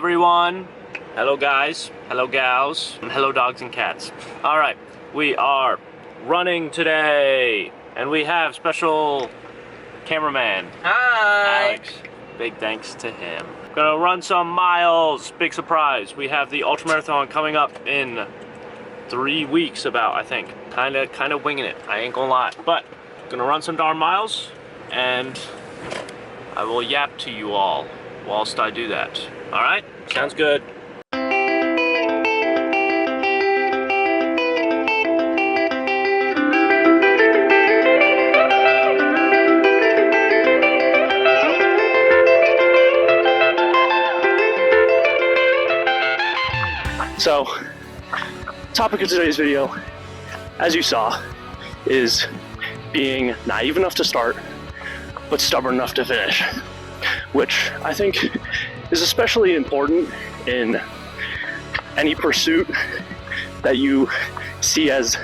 everyone. Hello guys, hello gals, and hello dogs and cats. Alright, we are running today, and we have special cameraman. Hi! Alex. Big thanks to him. Gonna run some miles. Big surprise. We have the ultramarathon coming up in 3 weeks about, I think. Kinda winging it, I ain't gonna lie. But, gonna run some darn miles, and I will yap to you all whilst I do that. Alright? Sounds good. So, topic of today's video, as you saw, is being naive enough to start, but stubborn enough to finish, which I think is especially important in any pursuit that you see as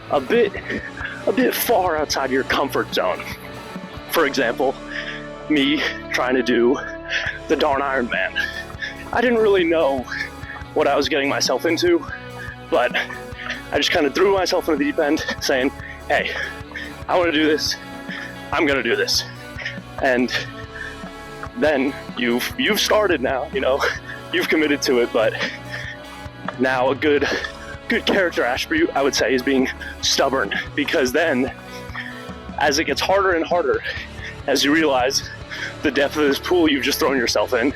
a bit far outside your comfort zone. For example, me trying to do the darn Ironman. I didn't really know what I was getting myself into, but I just kind of threw myself into the deep end saying, hey, I want to do this, I'm gonna do this. And then you've started now, you know, you've committed to it, but now a good character attribute, I would say, is being stubborn, because then as it gets harder and harder, as you realize the depth of this pool you've just thrown yourself in,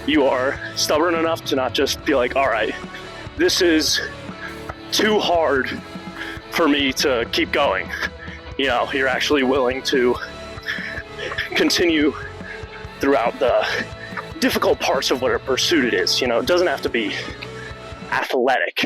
you are stubborn enough to not just be like, all right, this is too hard for me to keep going. You know, you're actually willing to continue throughout the difficult parts of whatever pursuit it is. You know, it doesn't have to be athletic.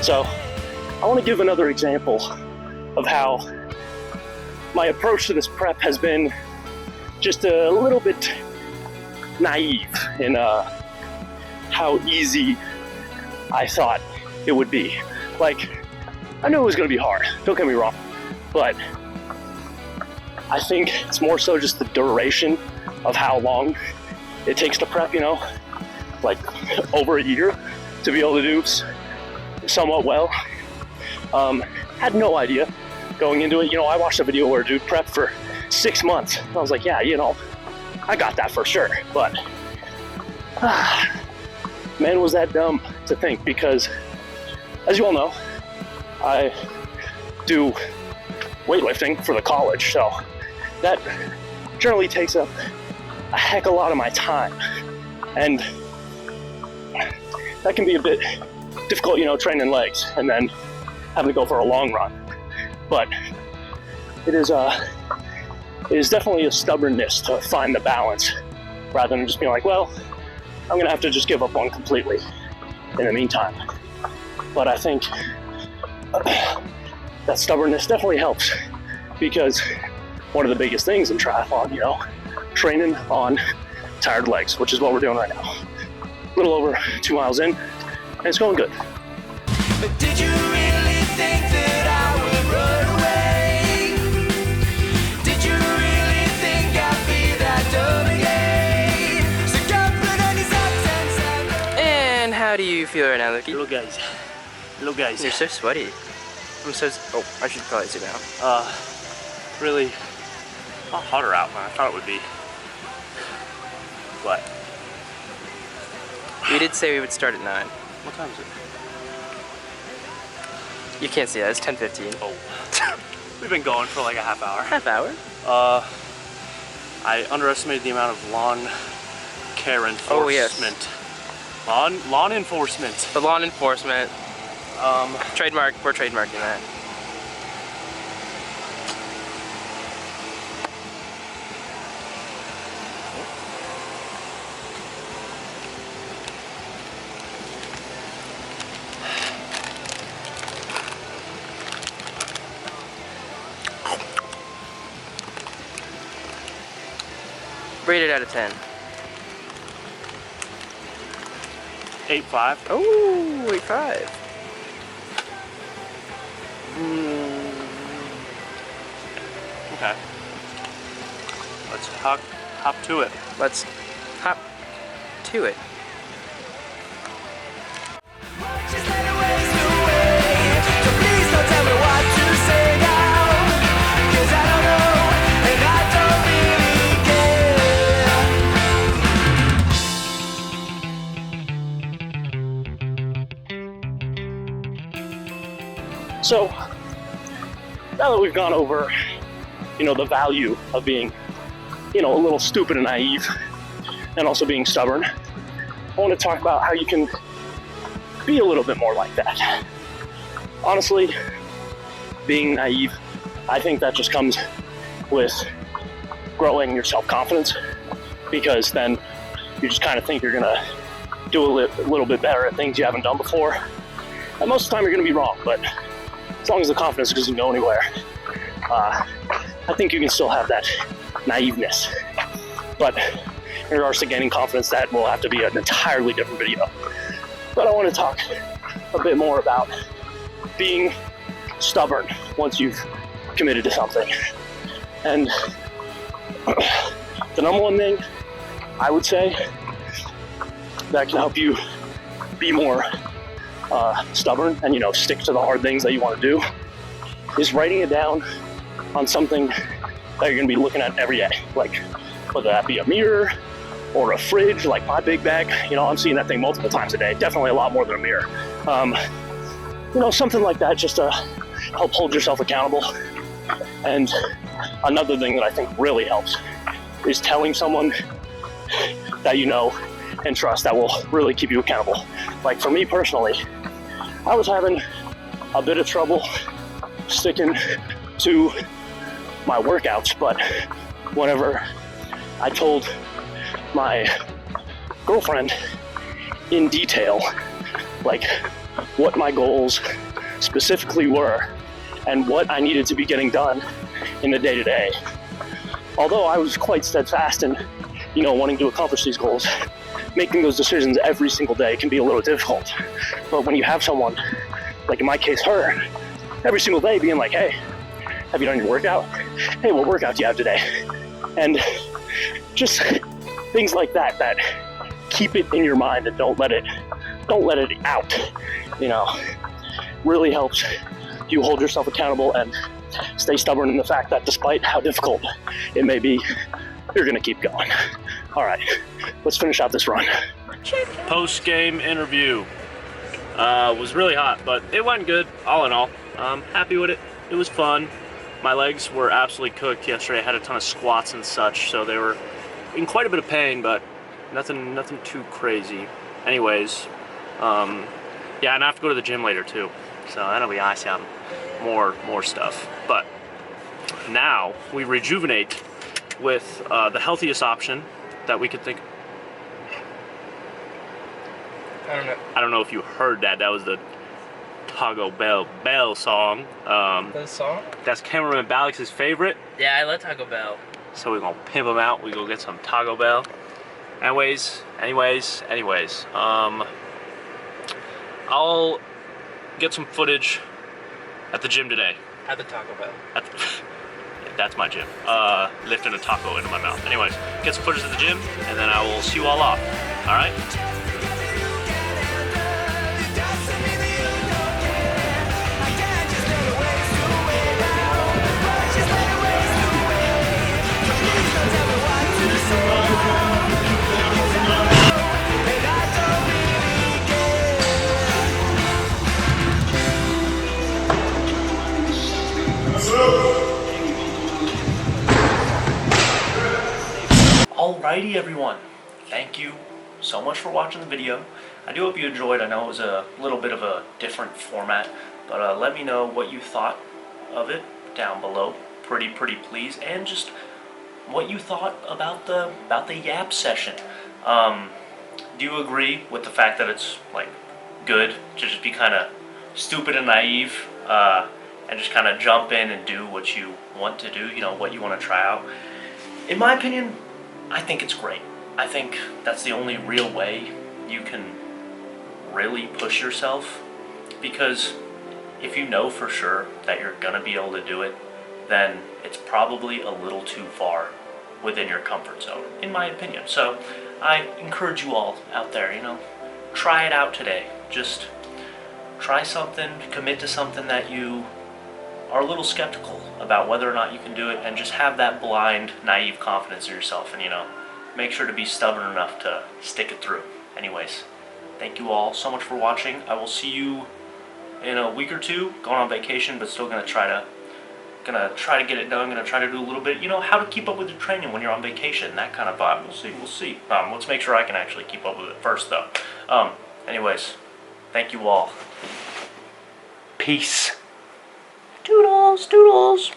So, I want to give another example of how my approach to this prep has been just a little bit naive in how easy I thought it would be. Like, I knew it was going to be hard, don't get me wrong, but I think it's more so just the duration of how long it takes to prep, you know, like over a year to be able to do somewhat well. Had no idea going into it. You know, I watched a video where a dude prepped for 6 months. I was like, yeah, you know, I got that for sure. But man, was that dumb to think, because as you all know, I do weightlifting for the college, so that generally takes up a heck of a lot of my time, and that can be a bit difficult, you know, training legs and then having to go for a long run. But it is definitely a stubbornness to find the balance, rather than just being like, well, I'm gonna have to just give up one completely in the meantime. But I think that stubbornness definitely helps, because one of the biggest things in triathlon, you know, training on tired legs, which is what we're doing right now. A little over 2 miles in, and it's going good. But did you really think that I would run away? Did you really think I'd be that dumb again? So don't put any socks and And how do you feel right now, Lucky? Little guys. Little guys. You're so sweaty. I'm so... Oh, I should probably zoom out. Really a lot hotter out than I thought it would be. But We did say we would start at 9. what time is it? You can't see that, it's 10:15. Oh. We've been going for like a half hour. Half hour? I underestimated the amount of lawn care enforcement. Oh, yes. Lawn enforcement. The lawn enforcement. Trademark, we're trademarking that. Rate it out of 10. 8.5. Oh, 8.5. Okay. Let's hop to it. Let's hop to it. Just let it waste away. So please don't tell me what to say now. 'Cause I don't know, and I don't really care. So, now that we've gone over, the value of being, a little stupid and naive, and also being stubborn, I want to talk about how you can be a little bit more like that. Honestly, being naive, I think that just comes with growing your self-confidence, because then you just kind of think you're gonna do a little bit better at things you haven't done before. And most of the time you're gonna be wrong, but as long as the confidence doesn't go anywhere, I think you can still have that naiveness. But in regards to gaining confidence, that will have to be an entirely different video. But I want to talk a bit more about being stubborn once you've committed to something. And the number one thing I would say that can help you be more stubborn and stick to the hard things that you want to do is writing it down on something that you're going to be looking at every day, like whether that be a mirror or a fridge, like my big bag. I'm seeing that thing multiple times a day, definitely a lot more than a mirror. Something like that, just to help hold yourself accountable. And another thing that I think really helps is telling someone that you know and trust that will really keep you accountable. Like for me personally, I was having a bit of trouble sticking to my workouts, but whenever I told my girlfriend in detail, like what my goals specifically were and what I needed to be getting done in the day-to-day, although I was quite steadfast in, wanting to accomplish these goals, making those decisions every single day can be a little difficult. But when you have someone, like in my case, her, every single day being like, hey, have you done your workout? Hey, what workout do you have today? And just things like that keep it in your mind and don't let it out, really helps you hold yourself accountable and stay stubborn in the fact that despite how difficult it may be, you're gonna keep going. All right, let's finish out this run. Post-game interview was really hot, but it went good all in all. I'm happy with it. It was fun. My legs were absolutely cooked yesterday. I had a ton of squats and such, so they were in quite a bit of pain, but nothing too crazy. Anyways, yeah, and I have to go to the gym later too, so that'll be awesome. More stuff. But now we rejuvenate with the healthiest option that we could think. I don't know if you heard that. That was the Taco Bell song. The song? That's cameraman Balix's favorite. Yeah, I love Taco Bell. So we're gonna pimp him out. We go get some Taco Bell. Anyways. I'll get some footage at the gym today. At the Taco Bell. That's my gym. Lifting a taco into my mouth. Anyways, get some footage at the gym, and then I will see you all off. All right? Alrighty everyone, thank you so much for watching the video. I do hope you enjoyed. I know it was a little bit of a different format, but let me know what you thought of it down below, pretty please, and just what you thought about the yap session. Do you agree with the fact that it's like good to just be kind of stupid and naive and just kind of jump in and do what you want to do, what you want to try out? In my opinion, I think it's great. I think that's the only real way you can really push yourself, because if you know for sure that you're gonna be able to do it, then it's probably a little too far within your comfort zone, in my opinion. So I encourage you all out there, you know, try it out today. Just try something, commit to something that you are a little skeptical about whether or not you can do it, and just have that blind, naive confidence in yourself, and, you know, make sure to be stubborn enough to stick it through. Anyways, thank you all so much for watching. I will see you in a week or two, going on vacation, but still gonna try to get it done. Gonna try to do a little bit, you know, how to keep up with your training when you're on vacation, that kind of vibe. We'll see. Let's make sure I can actually keep up with it first, though. Anyways, thank you all. Peace. Toodles, toodles.